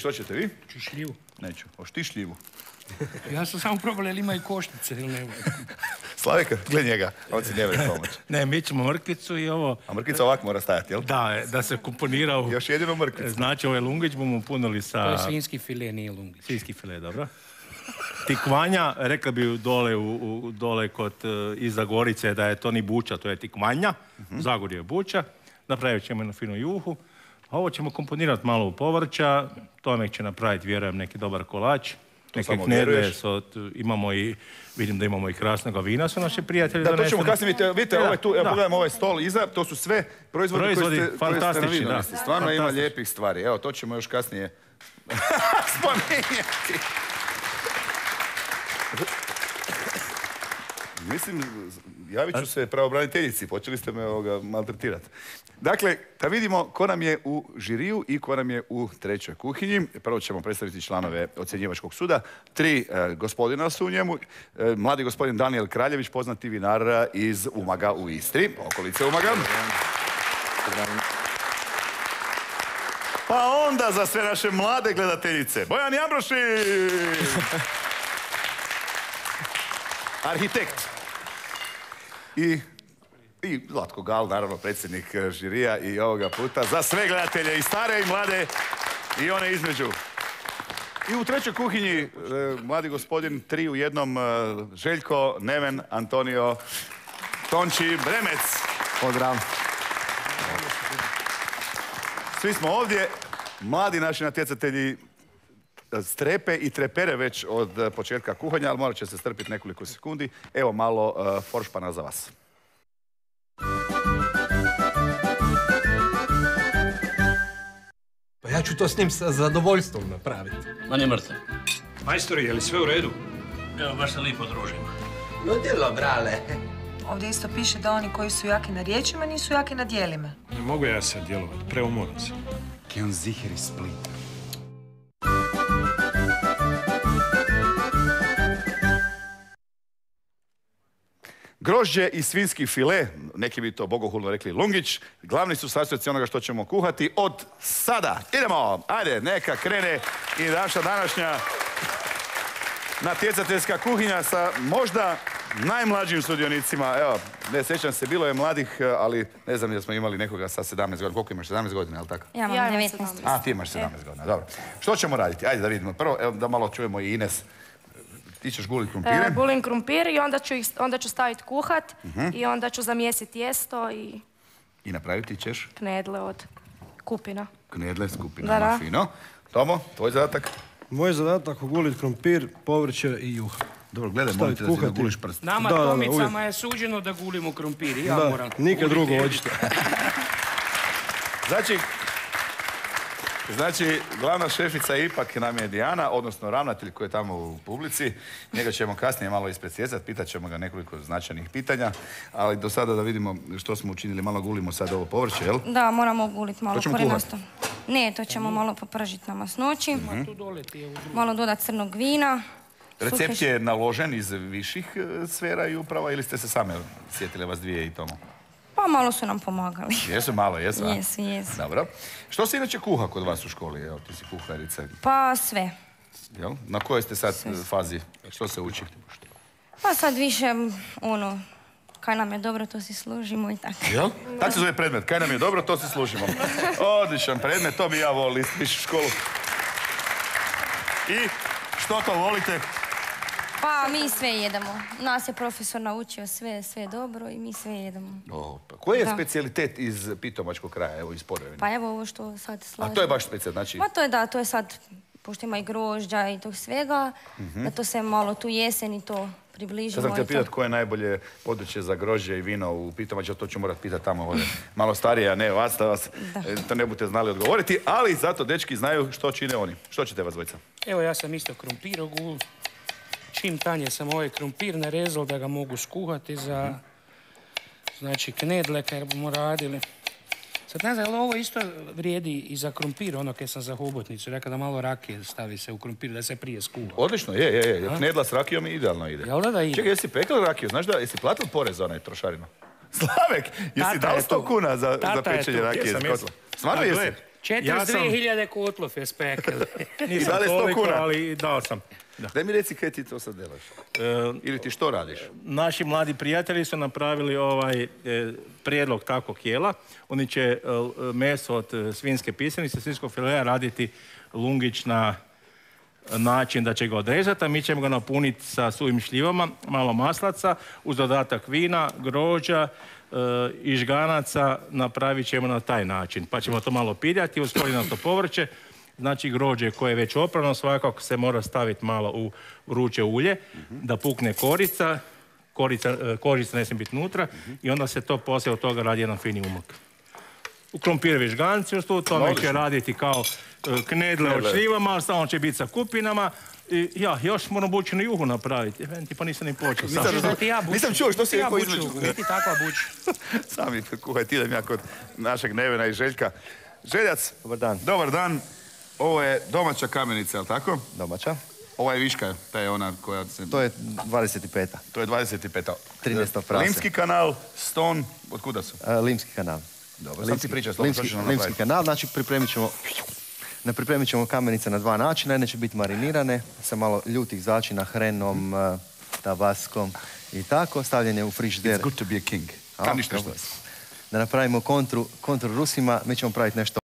Što ćete vi? Ću šljivu. Neću. Hoš ti šljivu? Ja sam samo probala ili ima i košnice ili nema. Slavika, gled njega. On si njeve pomoć. Ne, mi ćemo mrkvicu i ovo... A mrkvica ovako mora stajati, jel? Da se komponira u... Još jedino mrkvicu. Znači, ovaj lungić bomo punili sa... To je svinjski file, nije lungić. Svinjski file, dobro. Tikvanja, rekla bi dole kod iza Gorice da je to ni buča, to je tikvanja. Zagorje je buča. Napravit ćemo jednu finu juhu. A ovo ćemo komponirati malo u povrća. Tomek će napraviti, vjerujem, neki dobar kolač. Neke knedle, imamo i, vidim da imamo i krasnoga vina, su naši prijatelji. Da, to ćemo kasnije, vidite, ovaj tu, evo pogledajmo ovaj stol iza, to su sve proizvodi koji ste navidjeli. Stvarno ima lijepih stvari, evo, to ćemo još kasnije spominjati. Mislim, javit ću se pravobraniteljici, počeli ste me maltretirati. Dakle, da vidimo ko nam je u žiriju i ko nam je u trećoj kuhinji. Prvo ćemo predstaviti članove ocjenjivačkog suda. 3 gospodina su u njemu. Mladi gospodin Daniel Kraljević, poznati vinar iz Umaga u Istri, okolice Umaga. Pa onda za sve naše mlade gledateljice, Bojan Jambroši! Arhitekt. I Zlatko Gal, naravno predsjednik žirija i ovoga puta za sve gledatelje i stare i mlade i one između. I u trećoj kuhinji mladi gospodin 3 u jednom, Željko, Neven, Antonio, Tonči, Bremec. Pozdrav. Svi smo ovdje, mladi naši natjecatelji strepe i trepere već od početka kuhanja, ali morat će se strpiti nekoliko sekundi. Evo malo foršpana za vas. Pa ja ću to s njim sa zadovoljstvom napraviti. Ma ne mrte. Majstori, je li sve u redu? Evo, baš se lipo družimo. Ludilo, brale. Ovdje isto piše da oni koji su jaki na riječima nisu jaki na dijelima. Ne mogu ja sad djelovati, preumoran sam. Kaj on ziher iz Splita. Grožđe i svinjski file, neki bi to bogohulno rekli lungić, glavni su sastojci onoga što ćemo kuhati od sada. Idemo, ajde, neka krene i naša današnja natjecateljska kuhinja sa možda najmlađim sudionicima. Evo, ne sjećam se, bilo je mladih, ali ne znam da smo imali nekoga sa 17 godina. Koliko imaš, 17 godina, je li tako? Ja imam 19. A, ti imaš 17 godina, dobro. Što ćemo raditi? Ajde da vidimo. Prvo, evo, da malo čujemo i Ines. Ti ćeš guliti krumpire? Gulim krumpir i onda ću staviti kuhat i onda ću zamjesiti tijesto i... I napraviti ćeš? Knedle od kupina. Knedle s kupinama, fino. Tomo, tvoj zadatak? Moj zadatak uguliti krumpir, povrće i juha. Dobro, gledaj, molim te da si ne guliš prst. Nama Tomicama je suđeno da gulimo krumpir i ja moram... Da, nikad drugo očito. Znači, glavna šefica ipak nam je Dijana, odnosno ravnatelj koji je tamo u publici. Njega ćemo kasnije malo ispredsjecati, pitat ćemo ga nekoliko značajnih pitanja, ali do sada da vidimo što smo učinili, malo gulimo sad ovo povrće, jel? Da, moramo guliti malo korenasto. Ne, to ćemo malo popržiti na masnoći. Malo dodati crnog vina. Recept je naložen iz viših sfera i uprava ili ste se same sjetile vas dvije i Tomo? Pa malo su nam pomagali. Jesu malo, jesu? Jesu. Dobro. Što se inače kuha kod vas u školi? Evo, ti si kuharica. Pa sve. Jel? Na kojoj ste sad fazi? Što se uči? Pa sad više, kaj nam je dobro, to si služimo i tako. Jel? Tako se zove predmet. Kaj nam je dobro, to si služimo. Odličan predmet, to bi ja volio ići u školu. I što to volite? Pa mi sve jedemo. Nas je profesor naučio sve dobro i mi sve jedemo. Koji je specijalitet iz Pitomačkog kraja, evo iz Podravine? Pa evo ovo što sad slažemo. A to je baš specijalitet, znači? Pa to je da, to je sad, pošto ima i grožđa i tog svega, da to se malo tu jesen i to približimo. Sad sam htio pitati koje je najbolje područje za grožđe i vino u Pitomaču, to ću morat pitati tamo ovdje. Malo starije, a ne vas, da vas to ne budete znali odgovoriti, ali zato dečki znaju što čine oni. Što ćete vas dvojica? Evo, ja sam isto krumpir ogul. Čim tanje sam ovaj krumpir narezao da ga mogu skuhati za, znači, knedle kaj bomo radili. Sad ne znam, ali ovo isto vrijedi i za krumpir, ono kaj sam za hobotnicu. Rekao da malo rakije stavi se u krumpir, da se prije skuha. Odlično, je. Knedla s rakijom idealno ide. Jel da ide? Čekaj, jesi pekao rakiju? Znaš da, jesi platio porez za onaj trošarinu? Slavek, jesi dao 100 kuna za pečenje rakije iz kotla? Stvarno jesi? 42.000 kotlofe spekeli. Nisam dali 100 toliko, kuna. ali dao sam. Da. Daj mi reci kaj ti to sad delaš. Ili ti što radiš? Naši mladi prijatelji su napravili prijedlog takvog jela. Oni će meso od svinjske pisanice, svinjskog filea raditi lungić na način da će ga odrezati, a mi ćemo ga napuniti sa suvim šljivama, malo maslaca, uz dodatak vina, grožđa i žganaca napravit ćemo na taj način. Pa ćemo to malo piljati, uz to povrće. Znači grožđe koje je već oprano, svakako se mora staviti malo u vruće ulje, da pukne korica, kožica ne smije biti unutra i onda se to poslije od toga radi jedan fini umak. U krompirovi žganci uz to, tome će raditi kao knedle od šljivama, ali samo će biti sa kupinama. I ja, još moram bućinu juhu napraviti. Pa nisam ni počeo. Nisam čuo što si rekao između. Biti takva buć. Sami kuhajte, idem ja kod našeg Nevena i Željka. Željac, Dobar dan. dobar dan. Ovo je domaća kamenica, je li tako? Domaća. Ova je viška, ta je ona koja se... To je 25. To je 25. 13. prase. Limski kanal, Ston, od kuda su? Limski kanal. Dobro, sam ti priča, slobodno što ćemo napraviti. Limski kanal, znači pripremit ćemo kamenice na dva načina. Jedne će biti marinirane sa malo ljutih začina, hrenom, tabaskom i tako. Stavljene u frižider. It's good to be a king. Kam ništa što? Da napravimo kontru Rusima, mi ćemo praviti nešto